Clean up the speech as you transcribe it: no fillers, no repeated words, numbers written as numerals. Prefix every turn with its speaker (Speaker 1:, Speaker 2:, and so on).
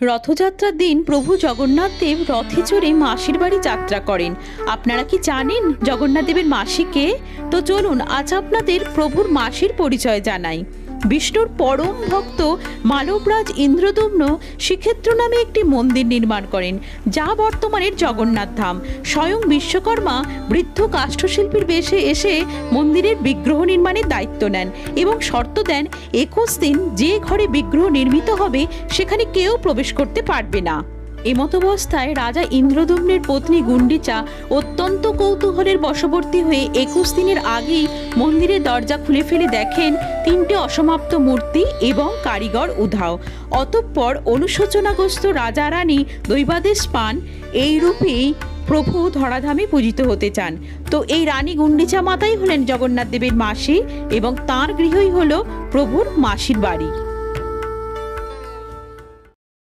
Speaker 1: রথযাত্রার দিন প্রভু জগন্নাথ দেব রথে চড়ে মাসির বাড়ি যাত্রা করেন। আপনারা কি জানেন জগন্নাথ দেবের মাসি কে? তো চলুন আজ আপনাদের প্রভুর মাসির পরিচয় জানাই। বিষ্ণুর পরম ভক্ত মালবরাজ ইন্দ্রদম্ন শ্রীক্ষেত্র নামে একটি মন্দির নির্মাণ করেন, যা বর্তমানের জগন্নাথ ধাম। স্বয়ং বিশ্বকর্মা বৃদ্ধ কাষ্ঠশিল্পীর বেশে এসে মন্দিরের বিগ্রহ নির্মাণের দায়িত্ব নেন এবং শর্ত দেন 21 দিন যে ঘরে বিগ্রহ নির্মিত হবে সেখানে কেউ প্রবেশ করতে পারবে না। এমতাবস্থায় রাজা ইন্দ্রদম্নের পত্নী গুন্ডিচা অত্যন্ত কৌতূহলের বশবর্তী হয়ে 21 দিনের আগেই মন্দিরের দরজা খুলে ফেলে দেখেন 3টে অসমাপ্ত মূর্তি এবং কারিগর উধাও। অতঃপর অনুশোচনাগ্রস্ত রাজা রানী দৈবাদেশ পান এই রূপেই প্রভু ধরাধামে পূজিত হতে চান। তো এই রানী গুন্ডিচা মাতাই হলেন জগন্নাথ দেবের মাসি এবং তাঁর গৃহই হলো প্রভুর মাসির বাড়ি।